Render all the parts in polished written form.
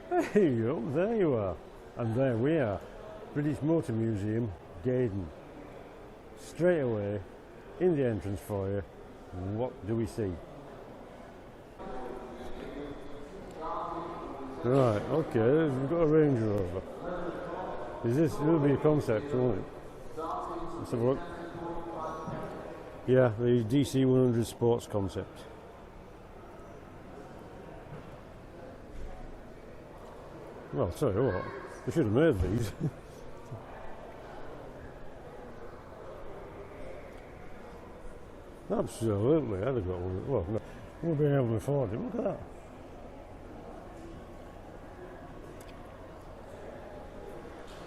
Hey, up there you are. And there we are. British Motor Museum, Gaydon. Straight away, in the entrance foyer, what do we see? Right, okay, we've got a Range Rover. It'll be a concept, won't it? Let's have a look. Yeah, the DC 100 Sports concept. Well, I'll tell you what, they should have made these. Absolutely, I'd have got one. Well, no, we'll be able to afford it. Look at that.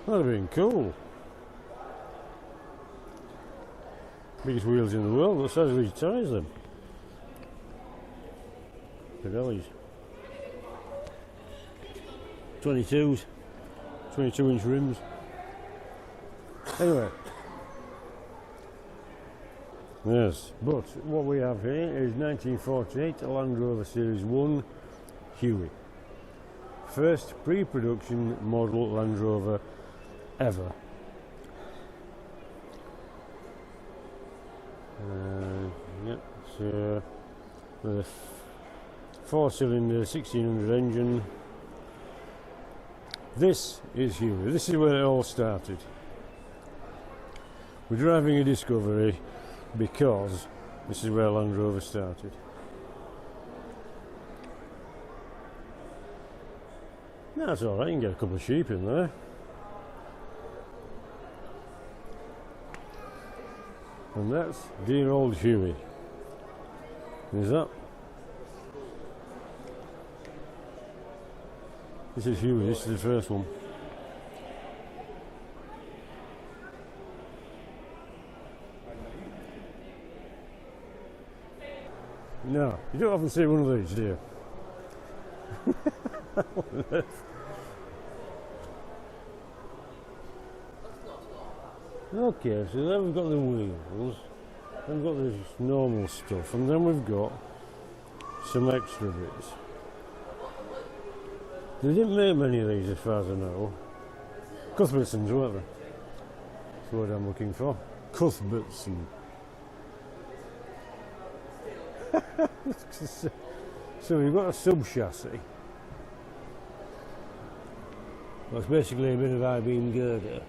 That'd have been cool. Biggest wheels in the world, that says these tyres them. Pirellis. 22s, 22-inch rims. Anyway. Yes, but what we have here is 1948 Land Rover Series 1 Huey. First pre-production model Land Rover ever. Yep, so the 4-cylinder 1600 engine. This is Huey. This is where it all started. We're driving a Discovery because this is where Land Rover started. That's alright, you can get a couple of sheep in there. And that's dear old Huey. Is that? This is Huey, this is the first one. No, you don't often see one of these, do you? Okay, so then we've got the wheels, then we've got this normal stuff, and then we've got some extra bits. They didn't make many of these as far as I know. Cuthbertsons, weren't they? That's what I'm looking for. Cuthbertson. So we've got a sub chassis. Well, it's basically a bit of I-beam girder.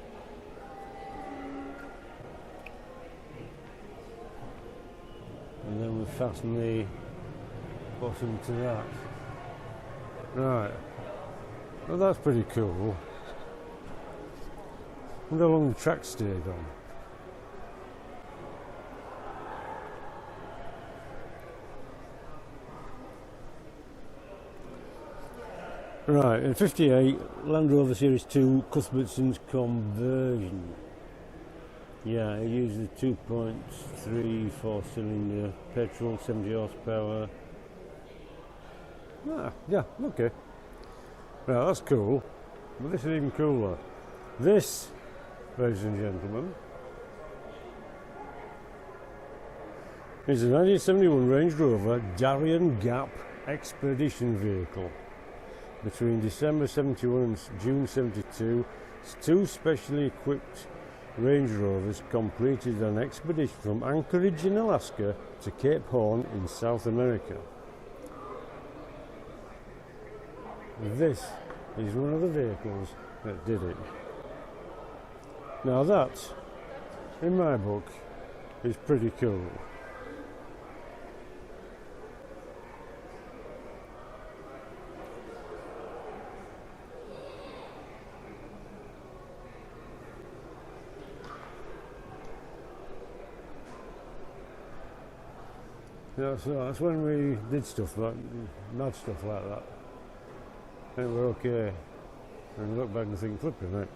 And then we fasten the bottom to that. Right. Well, that's pretty cool. I wonder how long the track stayed on. Right, in 58, Land Rover Series 2 Cuthbertson's conversion. Yeah, it uses a 2.3 4-cylinder petrol, 70 horsepower. Ah, yeah, okay. Right, that's cool. But this is even cooler. This, ladies and gentlemen, is a 1971 Range Rover Darien Gap Expedition vehicle. Between December 71 and June 72, two specially equipped Range Rovers completed an expedition from Anchorage in Alaska to Cape Horn in South America. This is one of the vehicles that did it. Now that, in my book, is pretty cool. Yeah, so that's when we did stuff like mad stuff like that. I think we're okay. And look back and think, flipping it.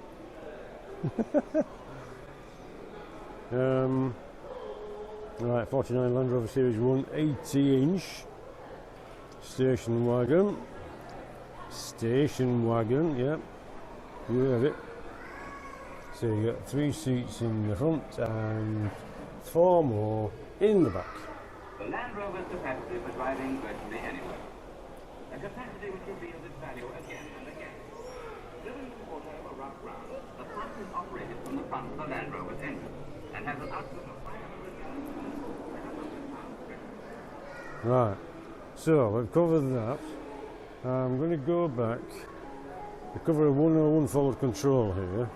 Right, 49 Land Rover Series 1 80-inch station wagon. Station wagon, yep. You heard it. So you got 3 seats in the front and 4 more in the back. The Land Rover's capacity for driving virtually anywhere. A capacity which reveals its value again and again. The plant is operated from the front of the Land Rover's engine and has an output of 500. Right, so we've covered that. I'm going to go back to cover a 101 forward control here,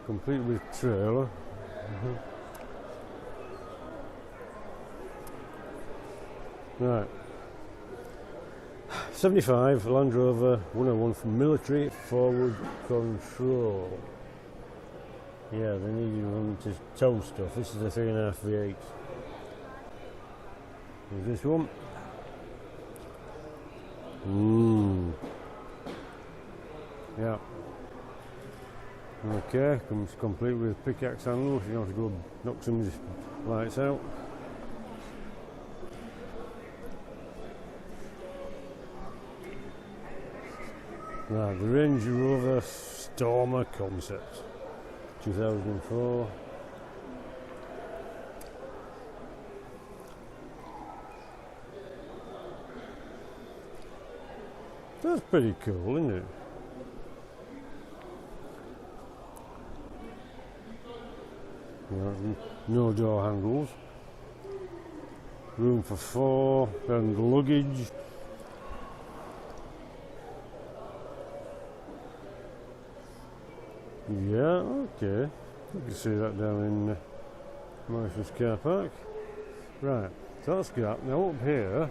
complete with trailer. Right, 75 Land Rover 101 for military forward control. Yeah, they needed one to tow stuff. This is a 3.5 V8. There's this one. Yeah. Okay, comes complete with pickaxe handle if you want to go knock some lights out. Right, the Range Rover Stormer concept, 2004. That's pretty cool, isn't it? Right, no door handles. Room for 4 and luggage. Yeah, okay. You can see that down in Marshalls car park. Right, so that's that. Now up here,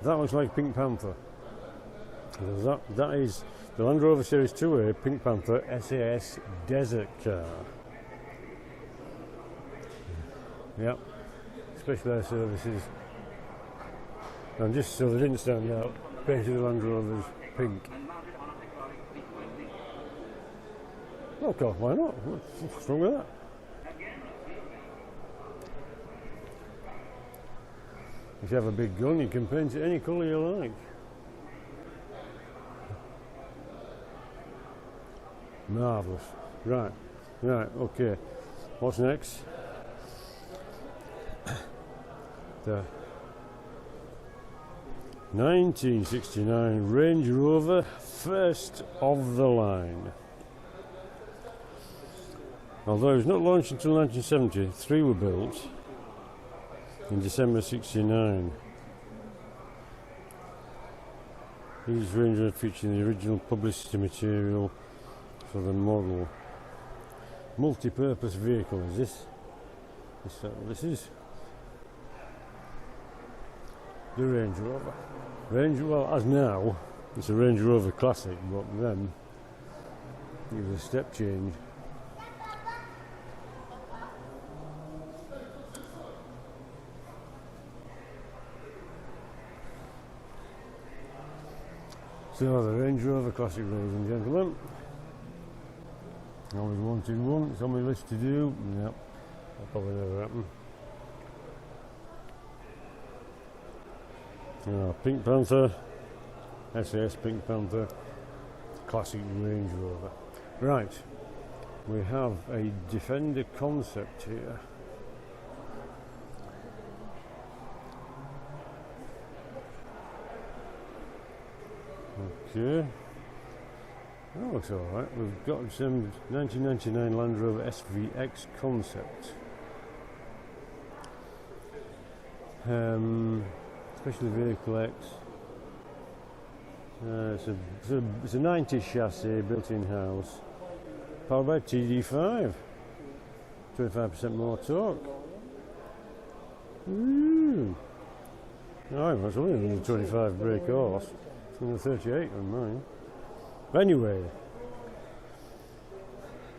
that looks like Pink Panther. That is the Land Rover Series 2A Pink Panther SAS Desert car. Yep, specialised services. And just so they didn't stand out, painted the Land Rovers pink. Okay, why not? What's wrong with that? If you have a big gun, you can paint it any colour you like. Marvellous. Right, okay. What's next? The 1969 Range Rover, first of the line. Although it was not launched until 1970, 3 were built in December 69. These Range Rover featuring the original publicity material for the model. Multi-purpose vehicle is this? Is that what this is? The Range Rover. Well, as now, it's a Range Rover Classic, but then it was a step change. So the Range Rover Classic, ladies and gentlemen. Always wanted one. It's on my list to do. Yep, that'll probably never happen. Pink Panther, SAS Pink Panther, Classic Range Rover. Right, we have a Defender concept here. Okay, that looks alright. We've got some 1999 Land Rover SVX concept. Special Vehicle X. It's a 90 chassis built in-house. Powered by TD5. 25% more torque. Ooh. Oh, that's only a 25 brake horse. It's only 38 on mine. But anyway,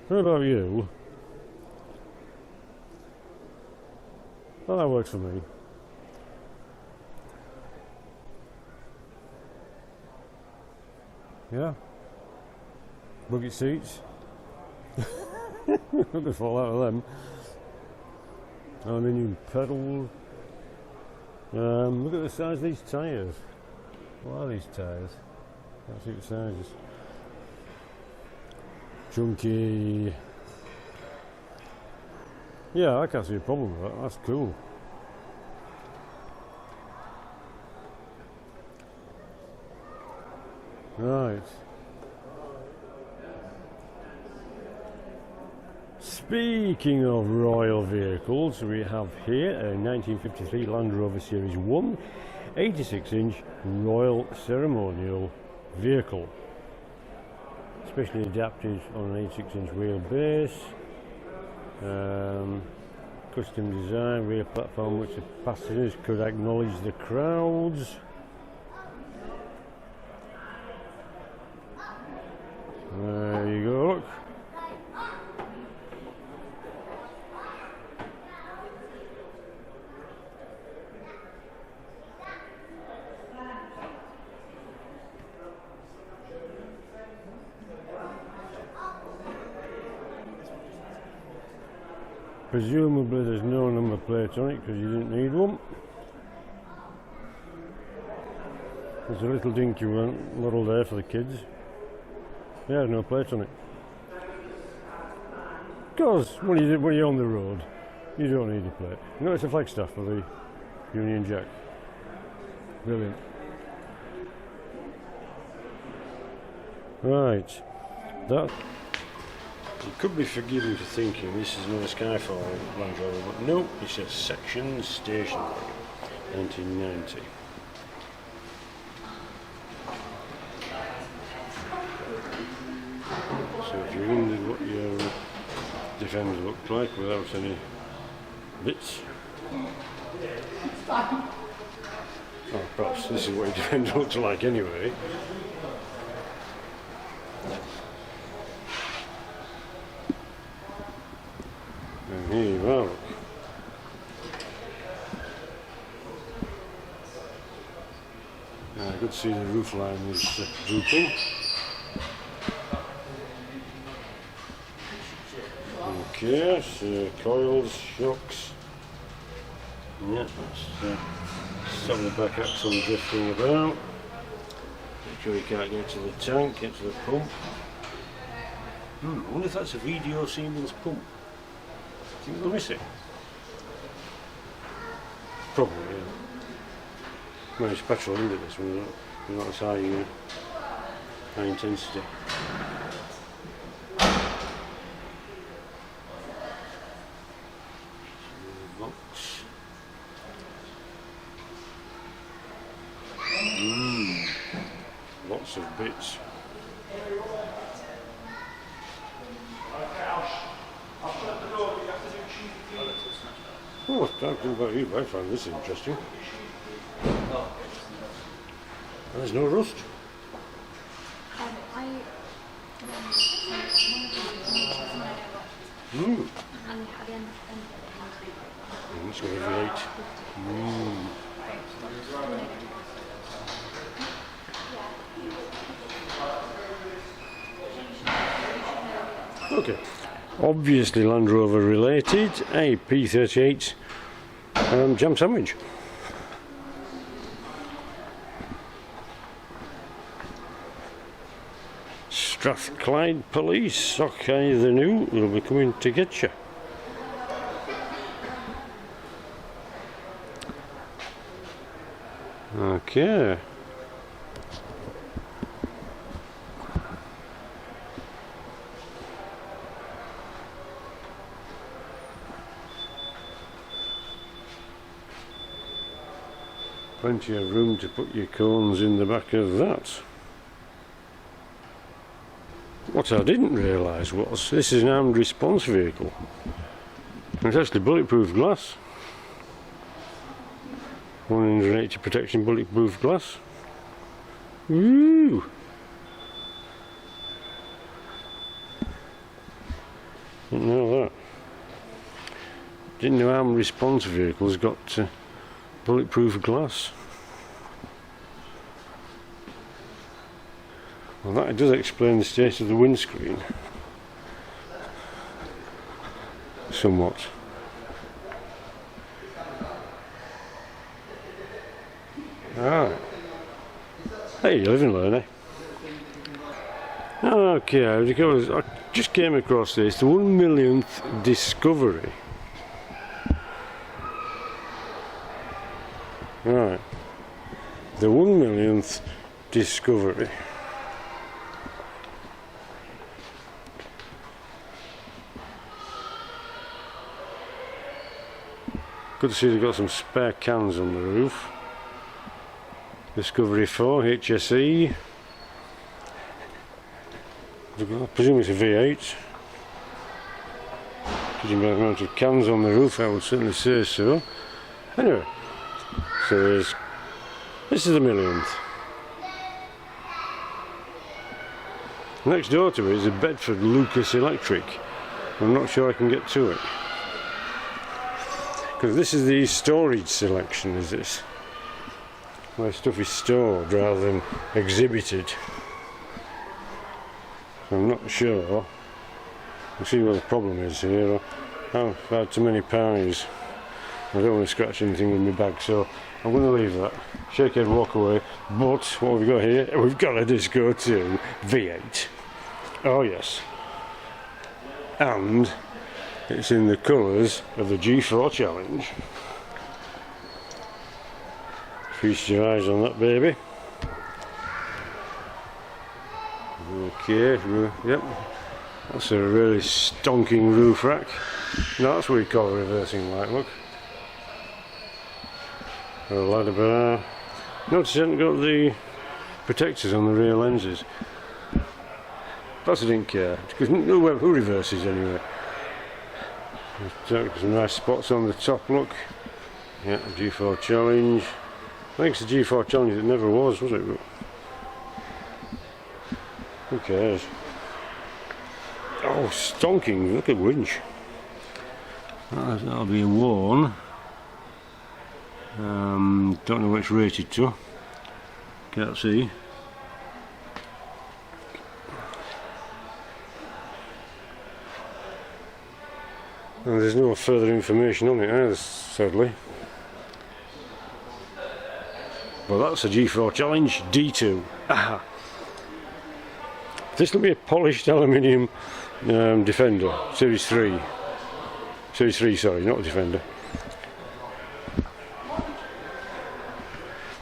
what about you? Well, that works for me. Yeah. Bucket seats. Not to fall out of them. Aluminium pedals. Look at the size of these tyres. What are these tyres? Can't see the sizes. Chunky. Yeah, I can't see a problem with that. That's cool. Right. Speaking of royal vehicles, we have here a 1953 Land Rover Series 1 86-inch Royal Ceremonial vehicle, specially adapted on an 86-inch wheelbase, custom design, rear platform which the passengers could acknowledge the crowds. There you go, look. Presumably there's no number plate on it because you didn't need one. There's a little dinky one model there for the kids. Yeah, no plate on it. Because when you're on the road, you don't need a plate. No, it's a Flagstaff for the Union Jack. Brilliant. Right, that. You could be forgiven for thinking this is another Skyfall Land Rover, but no, it's a section station wagon, 1990. So if you wondered what your Defender looked like without any bits, oh, perhaps this is what your Defender looks like anyway. And here you are. I could see the roof line is drooping. Okay, so coils, shocks. Yeah, stop the back axle drifting about. Make sure you can't get to the tank, get to the pump. I wonder if that's a VDO Siemens pump. Do you think they'll miss it? Probably, yeah. Well, it's petrol, isn't it, this one? Not as high intensity. Box. Lots of bits. Oh, talking about you, I found this interesting. There's no rust. It's got a V8. Okay. Obviously Land Rover related, a P38 jam sandwich. Strathclyde Police, okay, the new, they'll be coming to get you. Okay. Plenty of room to put your cones in the back of that. What I didn't realise was this is an armed response vehicle. It's actually bulletproof glass. 180 protection bulletproof glass. Woo! Didn't know that. Didn't know armed response vehicles got bulletproof glass. Well, that does explain the state of the windscreen somewhat. Alright. Hey, you live and learn, eh? Okay, I just came across this, the 1 millionth discovery. Right. The 1 millionth discovery. Good to see they've got some spare cans on the roof. Discovery 4 HSE. I presume it's a V8. Judging by the amount of cans on the roof, I would certainly say so. Anyway, so this is the millionth. Next door to it is a Bedford Lucas Electric. I'm not sure I can get to it. Because this is the storage selection, is this? Where stuff is stored rather than exhibited. So I'm not sure. We'll see what the problem is here. I've had too many pies. I don't want to scratch anything with my bag, so I'm going to leave that. Shake head, walk away. But what have we got here? We've got a Disco 2 V8. Oh yes. And it's in the colours of the G4 Challenge. Feast your eyes on that baby. Okay, yep. That's a really stonking roof rack. No, that's what we call a reversing light, look. A ladder bar. Notice it hasn't got the protectors on the rear lenses. Plus I didn't care, because who reverses anyway? Some nice spots on the top, look. Yeah, G4 Challenge. I think it's the G4 Challenge, it never was it? But who cares? Oh, stonking, look at winch. That'll be a worn. Don't know what it's rated to. Can't see. And there's no further information on it either, sadly. Well, that's a G4 Challenge D2. Aha. This will be a polished aluminium Defender, Series 3. Series 3, sorry, not a Defender.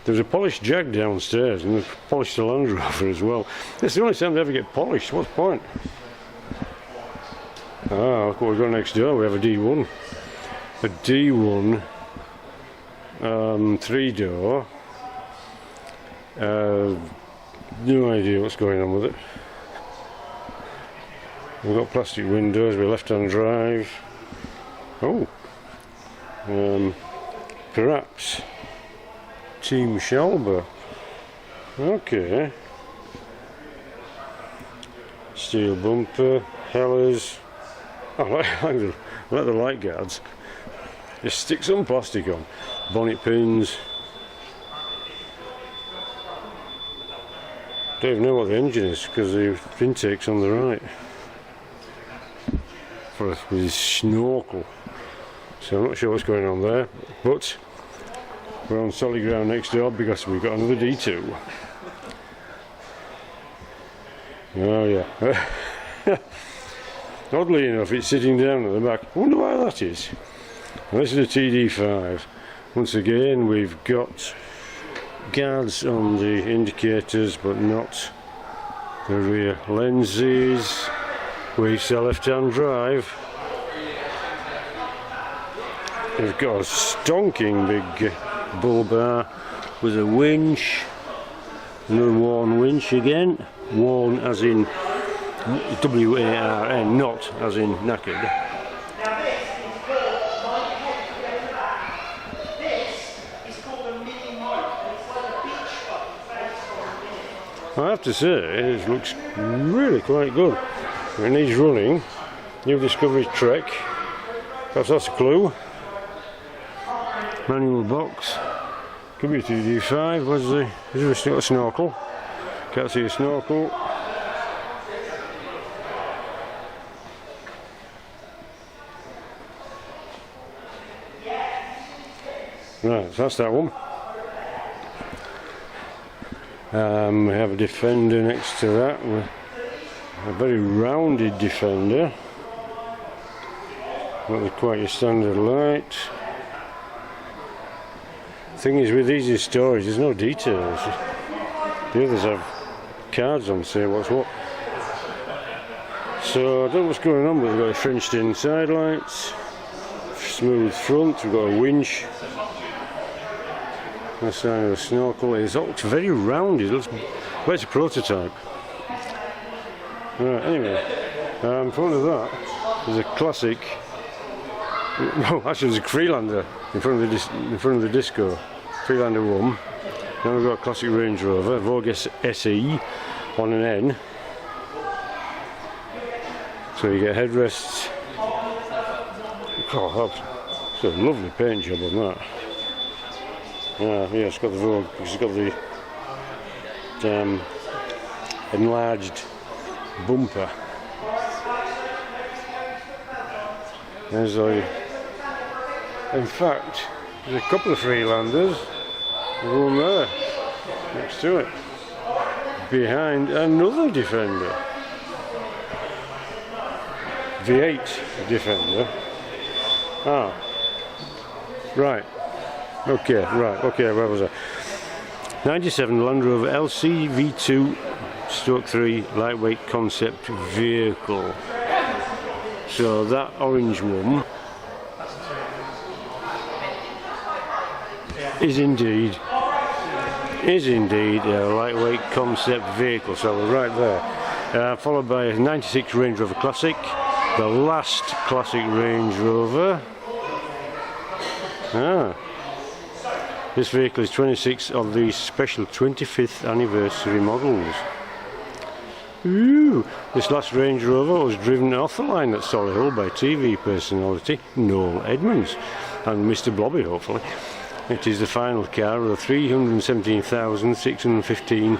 There's a polished Jag downstairs, and they've polished a Land Rover as well. It's the only time they ever get polished. What's the point? Ah, look what we've got next door. We have a D1. A D1 3-door. No idea what's going on with it. We've got plastic windows with left-hand drive. Oh, perhaps Team Shalber. Okay. Steel bumper, Hellers. I like the light guards. Just stick some plastic on. Bonnet pins. Don't even know what the engine is because the intake's on the right. With his snorkel. So I'm not sure what's going on there. But we're on solid ground next door because we've got another D2. Oh yeah. Oddly enough, it's sitting down at the back. I wonder why that is. Well, this is a TD5. Once again, we've got guards on the indicators, but not the rear lenses. We've got left-hand drive. We've got a stonking big bull bar with a winch. Another worn winch again. Worn as in W-A-R-N, not as in knackered. I have to say, it looks really quite good. It needs running. New Discovery Trek. Perhaps that's a clue. Manual box. Could be a 2D5. Where's the? Is there a snorkel? Can't see a snorkel. Right, so that's that one. We have a Defender next to that. A very rounded Defender. Not quite your standard light. Thing is, with these in storage, there's no details. The others have cards on, say what's what. So I don't know what's going on, but they've got Frenched in side lights, smooth front. We've got a winch. That's sign of a snorkel. It looks very rounded. It looks, well, it's a prototype. Right, anyway, in front of that there's a classic. No, actually, there's a Freelander in front of the Disco. Freelander 1. Then we've got a classic Range Rover, Vogue SE on an N. So you get headrests. Oh, that's a lovely paint job on that. Yeah, it's got the Vogue, because it's got the enlarged bumper. There's in fact, there's a couple of Freelanders. There's one there, next to it, behind another Defender. V8 Defender. Ah, right. Okay, where was I? 97 Land Rover LC V2/3 lightweight concept vehicle. So that orange one is indeed a lightweight concept vehicle. So we're right there. Followed by a 96 Range Rover Classic, the last classic Range Rover. This vehicle is 26 of the special 25th anniversary models. Ooh, this last Range Rover was driven off the line at Solihull by TV personality Noel Edmonds and Mr. Blobby, hopefully. It is the final car of the 317,615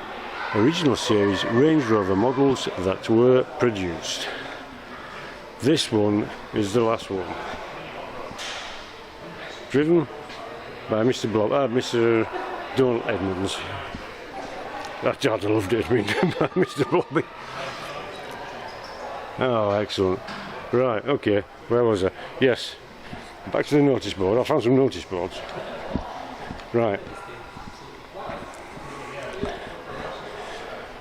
original series Range Rover models that were produced. This one is the last one. Driven by Mr. Donald Edmonds. I'd have loved it being done by Mr. Blobby. Oh, excellent. Right, okay, where was I? Yes, back to the notice board. I found some notice boards. Right.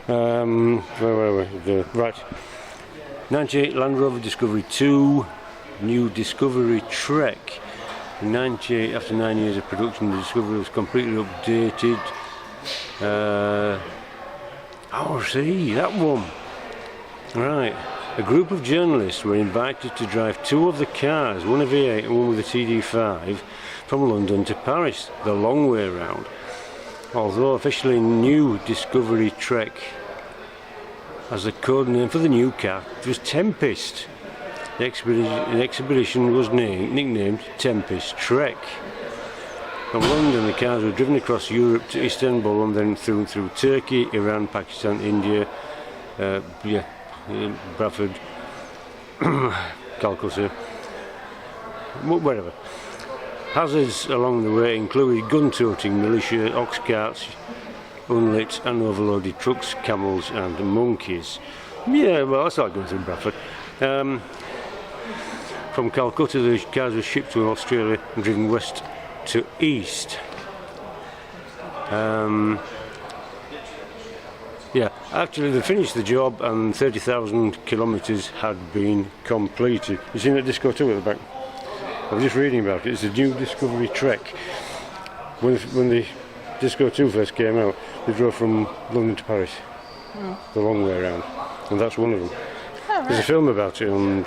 Where were we? Right. 98 Land Rover Discovery 2, new Discovery Trek. 98, after 9 years of production, the Discovery was completely updated. Oh, see, that one. Right. A group of journalists were invited to drive two of the cars, one a V8 and one with a TD5, from London to Paris, the long way round. Although officially new Discovery Trek, as the code name for the new car, it was Tempest. The expedition was nicknamed Tempest Trek. From London, the cars were driven across Europe to Istanbul and then through Turkey, Iran, Pakistan, India, Bradford, Calcutta, wherever. Hazards along the way included gun-toting militia, ox carts, unlit and overloaded trucks, camels and monkeys. Yeah, well, that's like going through Bradford. From Calcutta, the cars were shipped to Australia and driven west to east. Yeah, actually they finished the job and 30,000 kilometres had been completed. You seen that Disco 2 at the back? I was just reading about it. It's a new Discovery Trek. When the Disco 2 first came out, they drove from London to Paris, the long way around, and that's one of them. Oh, right. There's a film about it on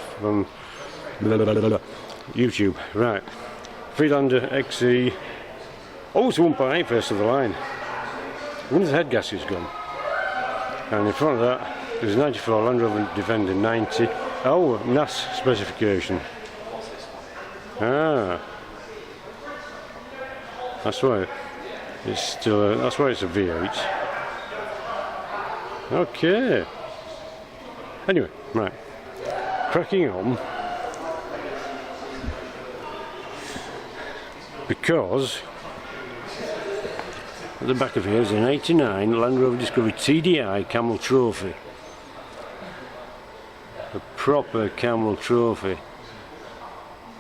YouTube. Right. Freelander XE. Oh, it's 1.8 first of the line. One of the head gaskets gone. And in front of that, there's a 94 Land Rover Defender 90. Oh, NAS specification. Ah. That's why it's still. That's why it's a V8. Okay. Anyway, right. Cracking on. Because at the back of here is an 89 Land Rover Discovery TDI Camel Trophy. A proper Camel Trophy.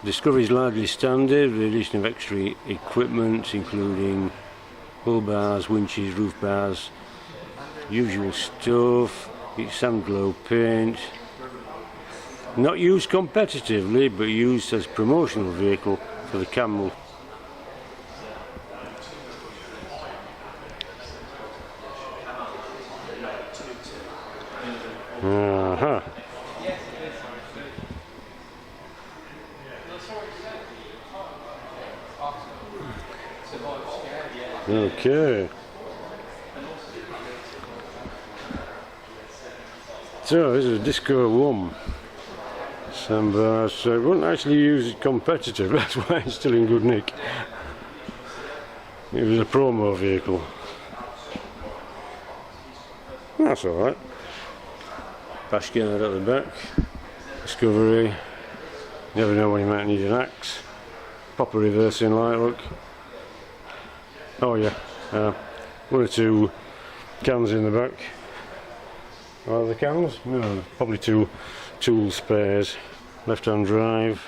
Discovery is largely standard with the addition of extra equipment including bull bars, winches, roof bars, usual stuff, it's sand glow paint. Not used competitively, but used as promotional vehicle for the Camel. Uh-huh. Okay. So this is a Disco 1. So it wouldn't actually use it competitive, that's why it's still in good nick. It was a promo vehicle. That's alright. Bash guard at the back. Discovery. Never know when you might need an axe. Proper reversing light, look. Oh yeah, one or two cans in the back. Are the cans? No, probably two tool spares. Left hand drive.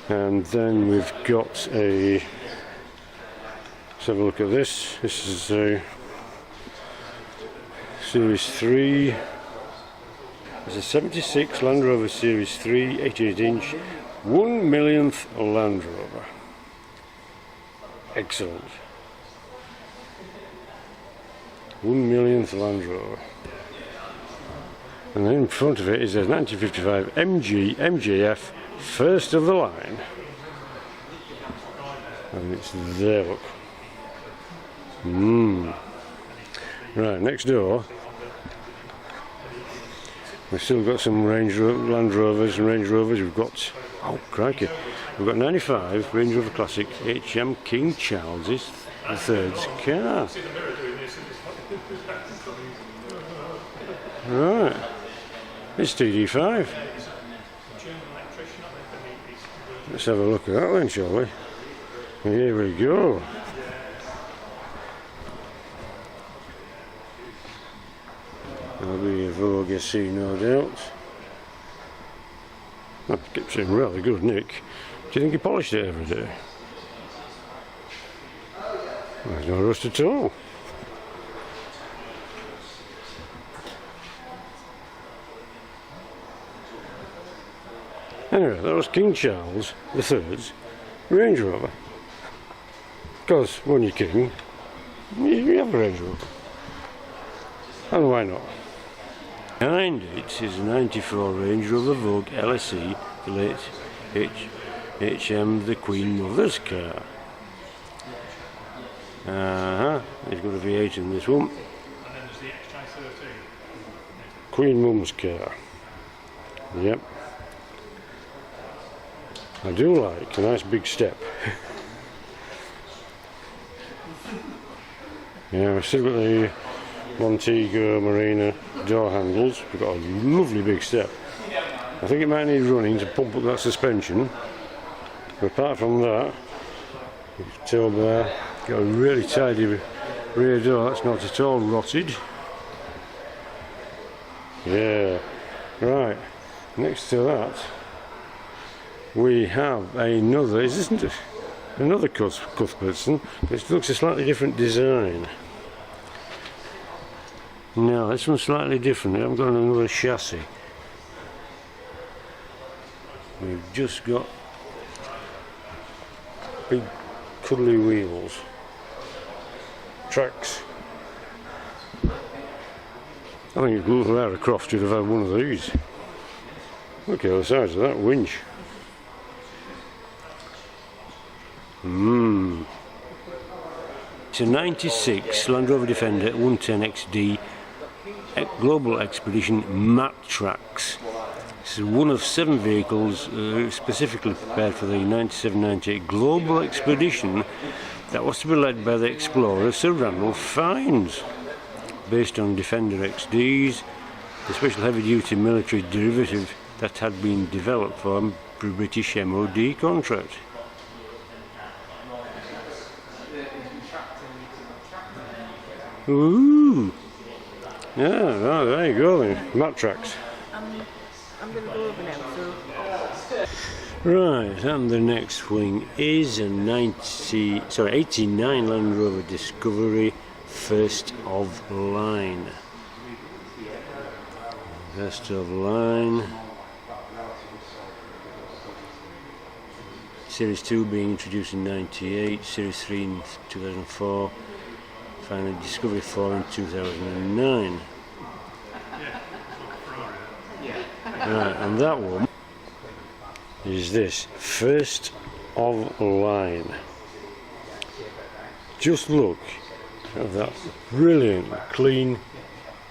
And then we've got a, let's have a look at this. This is a Series 3. It's a 76 Land Rover Series 3, 88 inch, 1/1,000,000th Land Rover. Excellent. 1/1,000,000th Land Rover. And then in front of it is a 1955 MG MJF, first of the line. And it's there, look. Right, next door. We've still got some Land Rovers and Range Rovers. We've got, oh crikey, we've got 95 Range Rover Classic HM King Charles III's car. Right, it's TD5. Let's have a look at that then, shall we? Here we go. That'll be a Vogue SC, no doubt. That keeps it in rather good nick. Do you think he polished it every day? There's no rust at all. Anyway, that was King Charles III's Range Rover. Because when you're king, you have a Range Rover. And why not? Behind it is a 94 Range Rover Vogue LSE, the late HM the Queen Mother's car. He's got a V8 in this one. And then there's the XJ13. Queen Mum's car. Yep. I do like a nice big step. Yeah, we've still got the Montego Marina door handles. We've got a lovely big step. I think it might need running to pump up that suspension. But apart from that, tail bar, got a really tidy rear door. That's not at all rotted. Yeah, right. Next to that, we have another. Isn't it another Cuthbertson? It looks a slightly different design. No, this one's slightly different. I haven't got another chassis. We've just got big cuddly wheels. Tracks. I think if Lara Croft should have had one of these. Look at the size of that winch. It's a 96 Land Rover Defender 110XD Global Expedition Matte Tracks. This is one of 7 vehicles specifically prepared for the 97-98 Global Expedition that was to be led by the explorer Sir Ranulph Fiennes. Based on Defender XDs, the special heavy-duty military derivative that had been developed for a British MOD contract. Ooh! Yeah, oh, there you go then, Matte Tracks. I'm going to go over now, so... Right, and the next wing is a 89 Land Rover Discovery, first of line. Rest of line. Series 2 being introduced in 98, Series 3 in 2004, finally Discovery 4 in 2009. Right, and that one is this, first of line. Just look at that brilliant clean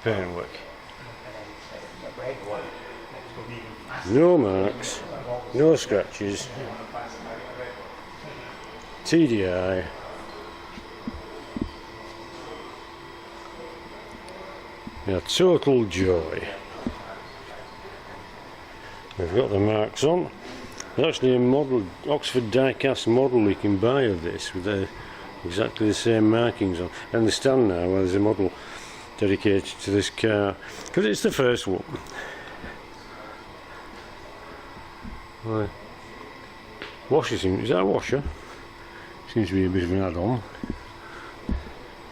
paintwork. No marks, no scratches, TDI. Yeah, total joy. We've got the marks on. There's actually a model, Oxford die-cast model you can buy of this with exactly the same markings on. And the stand now where there's a model dedicated to this car, because it's the first one. Right. Washer seems, is that a washer? Seems to be a bit of an add-on.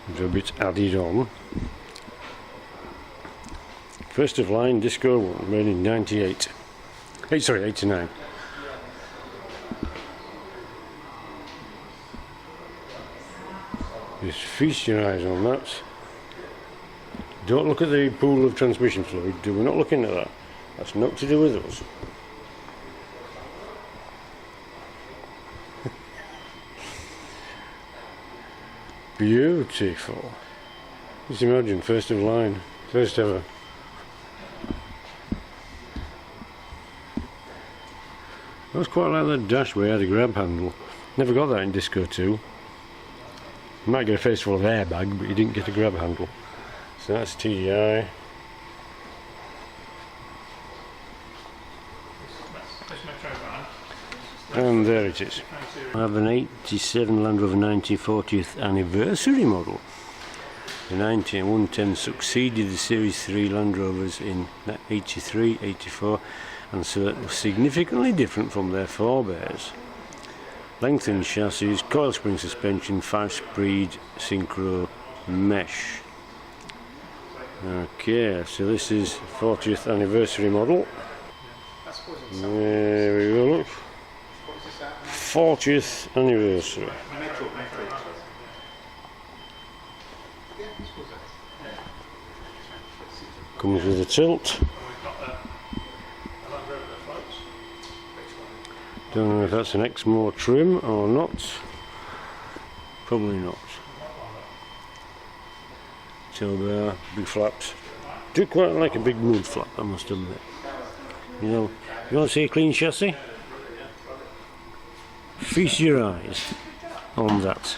There's a bit added on. First of line Disco 1, made in 98. Sorry, 89. Just feast your eyes on that. Don't look at the pool of transmission fluid. We're not looking at that. That's not to do with us. Beautiful. Just imagine, first of line, first ever. I was quite like that dash where you had a grab handle. Never got that in Disco 2. You might get a face full of airbag, but you didn't get a grab handle. So that's TDI. And there it is. I have an 87 Land Rover 1940th anniversary model. The 110 succeeded the Series 3 Land Rovers in 83, 84, and so it was significantly different from their forebears. Lengthened chassis, coil spring suspension, 5-speed synchro mesh. Okay, so this is 40th anniversary model. There we go, look. 40th anniversary. Comes with a tilt. Don't know if that's an Exmoor trim or not. Probably not. Tail bar, big flaps. Do quite like a big mud flap, I must admit. You know, you want to see a clean chassis? Feast your eyes on that.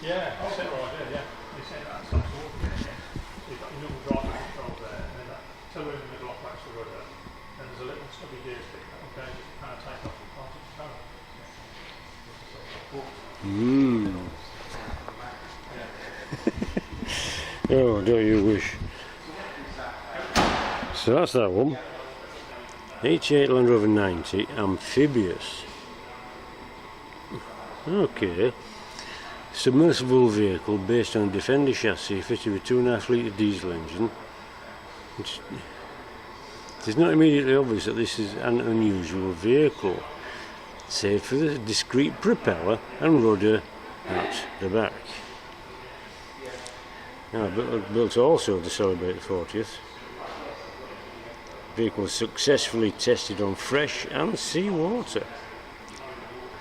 Yeah, that's it right there, yeah. You say that's you've got your normal driver control there, and then that tiller in the middle operates the rudder, and there's a little stubby gear stick that will go to kind of take off the part of the car. Oh, don't you wish. So that's that one. 88 Land Rover 90 amphibious. Okay. Submersible vehicle based on a Defender chassis fitted with 2.5 litre diesel engine. It's not immediately obvious that this is an unusual vehicle, save for the discrete propeller and rudder at the back. Now, built also to celebrate the 40th. The vehicle was successfully tested on fresh and sea-water.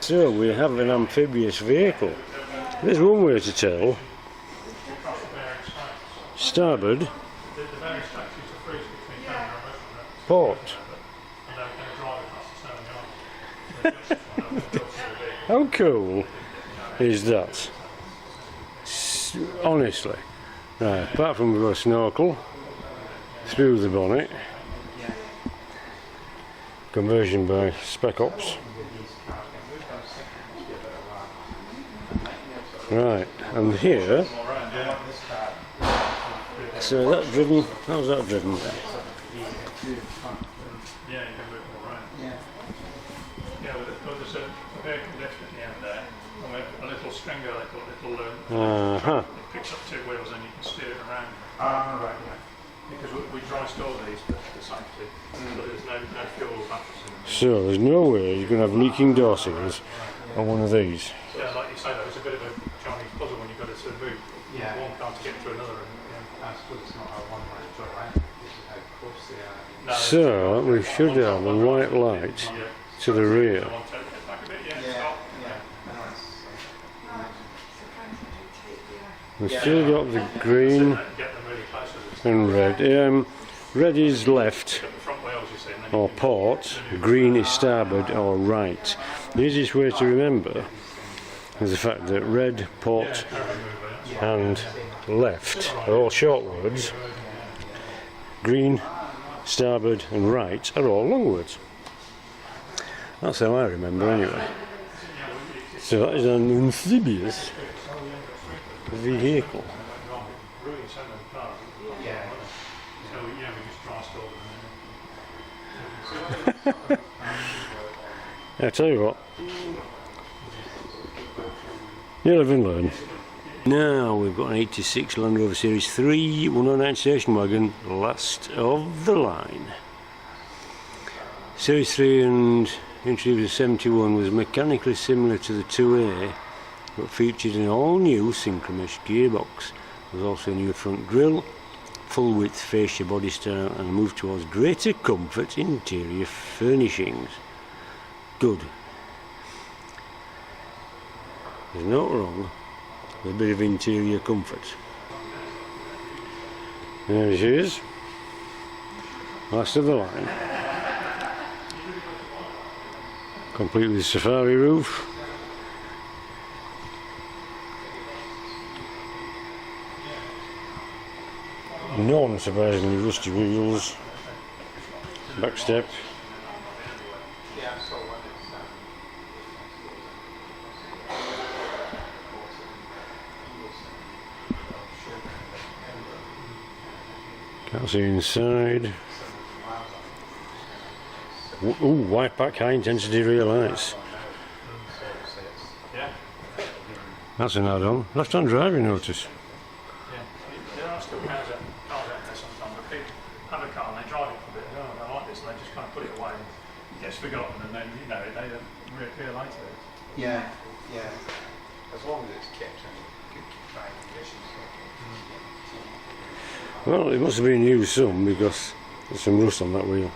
So we have an amphibious vehicle. There's one way to tell. Starboard. Port. How cool is that? Honestly. Right, apart from we've got a snorkel through the bonnet. Conversion by Spec Ops. Right, and here, so that driven, how's that driven? Yeah, you can move more around. Yeah, there's a vehicle lift at the end there, and with a little stringer, it picks up 2 wheels and you can steer it around. Right, yeah. because we dry store these for safety, but there's no fuel or batteries in them. So there's no way you're going to have leaking door seals on one of these. Yeah, like you say, though, it's a bit of a Chinese puzzle when you've got to sort of move one car to get through another. And, That's good, it's not a one-way job, right? This is how close they are. no, So we should have a white light to the rear. Back a bit, stop. I know it's We've still got the green Get them really close to this. and red. Red is left Got the front wheels, you see, and then or port, green is starboard or right. The easiest way to remember is the fact that red, port and left are all short words. Green, starboard and right are all long words. That's how I remember anyway. So that is an amphibious vehicle. ruin so many cars. Yeah. So we just dry store them. I tell you what, you live and learn. Now we've got an 86 Land Rover Series 3 109 station wagon, last of the line. Series 3 and introduced 71 was mechanically similar to the 2A, but featured an all-new synchromesh gearbox. There was also a new front grille, full width fascia body style, and a move towards greater comfort interior furnishings. Good. There's no wrong with a bit of interior comfort. There she is, last of the line. Complete with safari roof. Non-surprisingly rusty wheels. Back step. Yeah, I saw one. Can't see inside. Ooh, white back high intensity rear lights. Yeah. That's an add-on. Left-hand driving notice. Yeah. There are still cars out there sometimes, but people have a car and they drive it for a bit, and I like this, and they just kind of put it away and it gets forgotten, and then, they reappear later. Yeah, yeah. As long as it's kept in good driving conditions. Well, it must have been used some because there's some rust on that wheel.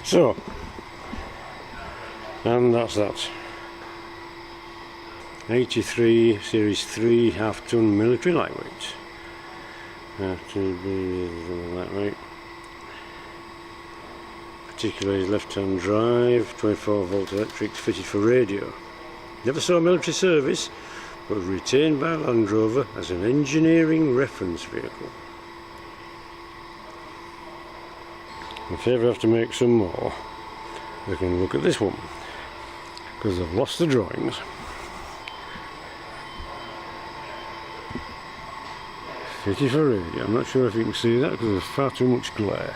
So, and that's that. 83 Series 3 half-ton military lightweight. Have to be that right. Particularly left-hand drive, 24-volt electric, fitted for radio. Never saw military service, but was retained by Land Rover as an engineering reference vehicle. If they ever have to make some more, they can look at this one, because they've lost the drawings. Fitted for radio. I'm not sure if you can see that because there's far too much glare.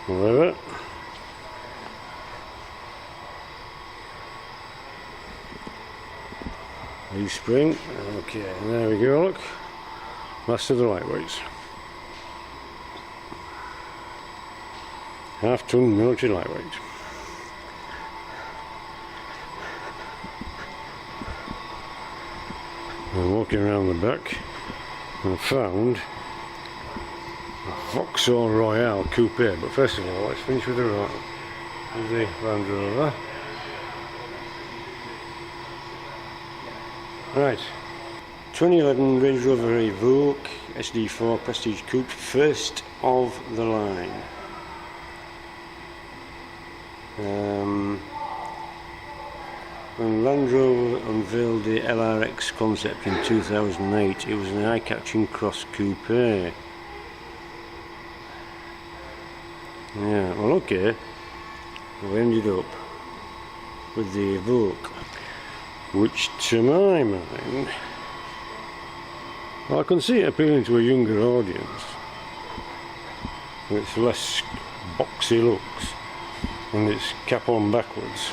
Whatever. Leaf spring. Okay, there we go, look. Last of the lightweights. Half-ton military lightweight. I'm walking around the back and I found a Vauxhall Royale Coupe, but first of all let's finish with the Royale. Here's the Land Rover. Right, 2011 Range Rover Evoque SD4 Prestige Coupe, first of the line. When Land Rover unveiled the LRX concept in 2008, it was an eye-catching cross coupe. Yeah, well, okay. We ended up with the Evoque. which to my mind, well, I can see it appealing to a younger audience. It's less boxy looks and it's cap on backwards,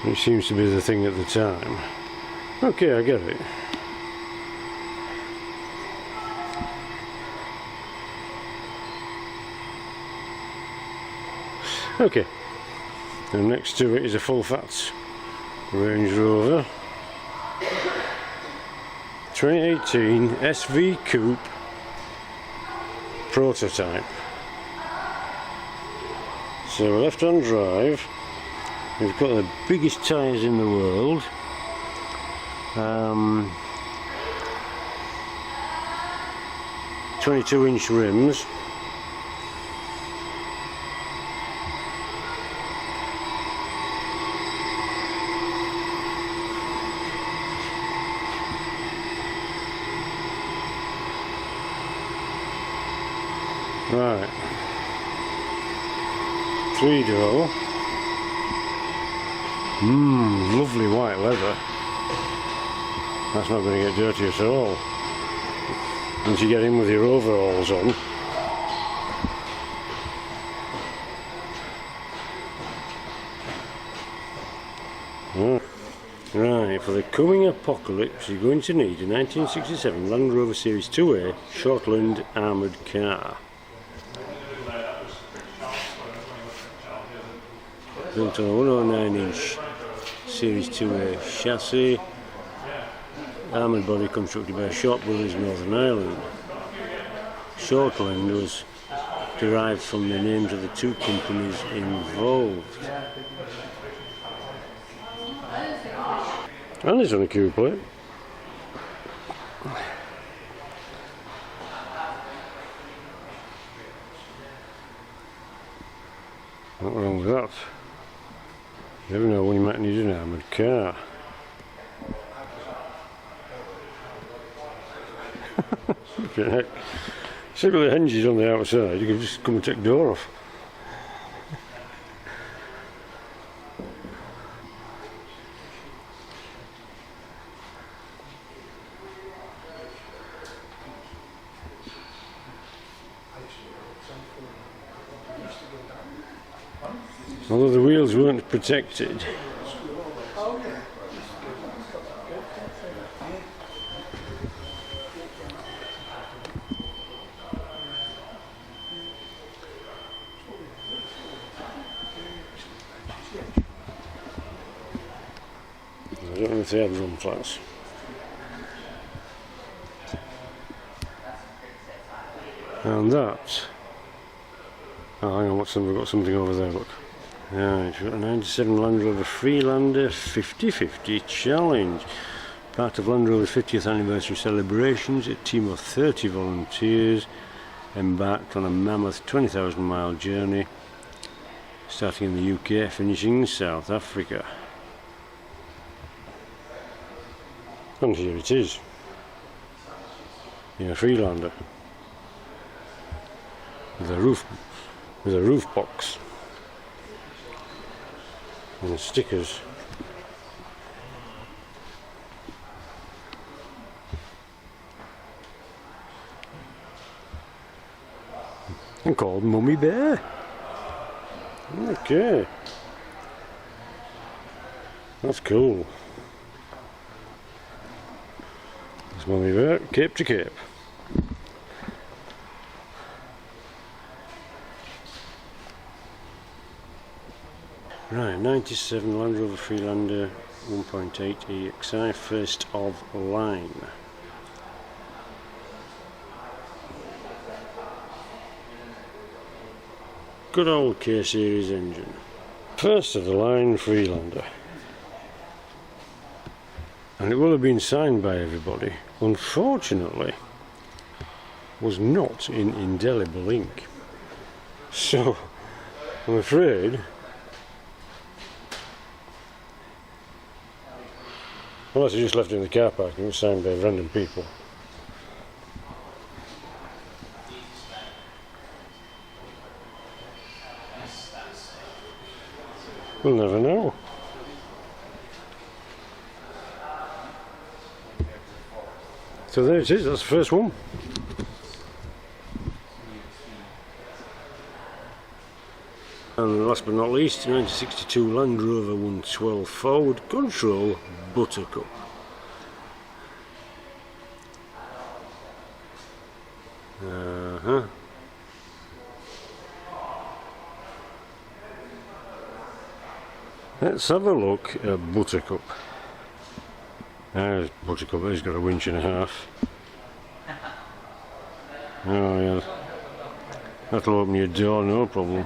which seems to be the thing at the time. Okay, I get it. Okay, and next to it is a full fat Range Rover 2018 SV Coupe prototype. So left-hand drive, we've got the biggest tyres in the world, 22-inch rims. Right, 3-door. Lovely white leather. That's not going to get dirty at all once you get in with your overalls on. Right, for the coming apocalypse you're going to need a 1967 Land Rover Series 2A Shortland armoured car. Built on a 109-inch Series 2A chassis, armoured body constructed by Short Brothers Northern Ireland. Shortland was derived from the names of the two companies involved. And it's on a Q plate. Not wrong with that. You never know when you might need an armoured car. See with the hinges on the outside, you can just come and take the door off. Although the wheels weren't protected. I don't know if they had run flats. And that. Oh, hang on, we've got something over there, look. Right, we've got a 97 Land Rover Freelander 50/50 Challenge. Part of Land Rover's 50th anniversary celebrations, a team of 30 volunteers embarked on a mammoth 20,000 mile journey, starting in the UK, finishing in South Africa. And here it is, in a Freelander, with a roof box and stickers. And called Mummy Bear. Okay, that's cool. That's Mummy Bear, cape to cape. Right, 97 Land Rover Freelander 1.8 EXI, first of line. Good old K-Series engine. First of the line Freelander. And it will have been signed by everybody. Unfortunately, was not in indelible ink. So, I'm afraid unless I just left it in the car park and it was signed by random people. We'll never know. So there it is, that's the first one. And last but not least, 1962 Land Rover 112 forward control Buttercup. Let's have a look at Buttercup. There's Buttercup, he's got a winch and a half. Oh yeah, that'll open your door, no problem.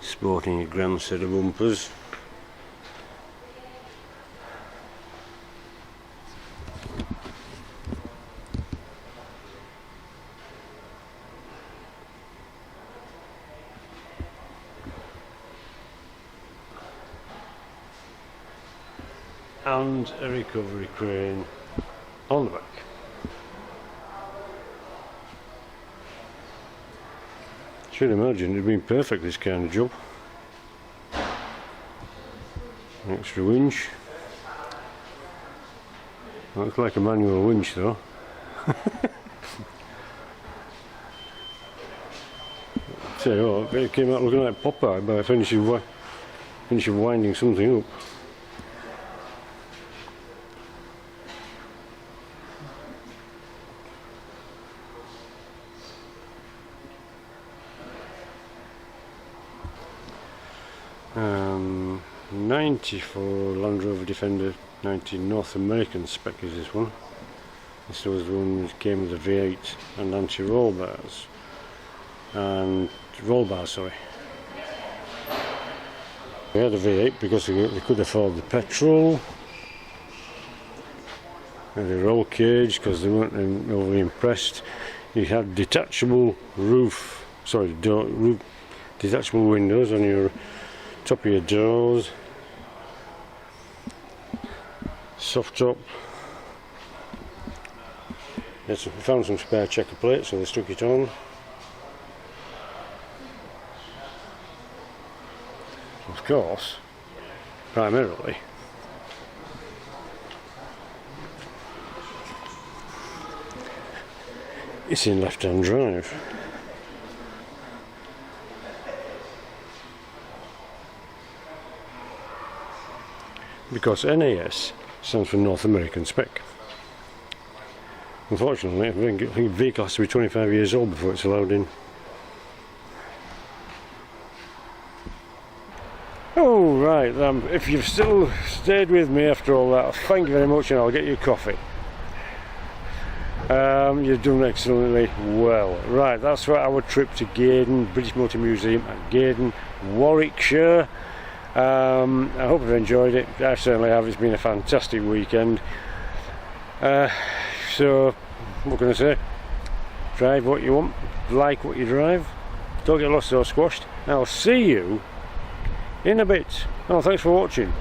Sporting a grand set of bumpers. And a recovery crane on the back. Should imagine it'd been perfect, this kind of job. An extra winch. Looks like a manual winch though. Tell you what, it came out looking like Popeye by finishing winding something up. Um, 94 Land Rover Defender 19 North American spec is this one. This was the one that came with a V8 and anti-roll bars. And roll bars, sorry. We had a V8 because they could afford the petrol. And a roll cage because they weren't overly impressed. You had detachable detachable windows on your top of your doors, soft top. Yes, we found some spare checker plates, so they stuck it on. Of course, primarily, it's in left-hand drive. Because NAS stands for North American Spec. Unfortunately, I think the vehicle has to be 25 years old before it's allowed in. Oh right, if you've still stayed with me after all that, thank you very much, and I'll get you a coffee. You've done excellently well. Right, that's for our trip to Gaydon, British Motor Museum at Gaydon, Warwickshire. I hope you've enjoyed it. I certainly have. It's been a fantastic weekend. So, what can I say? Drive what you want, like what you drive, don't get lost or squashed. I'll see you in a bit. Oh, thanks for watching.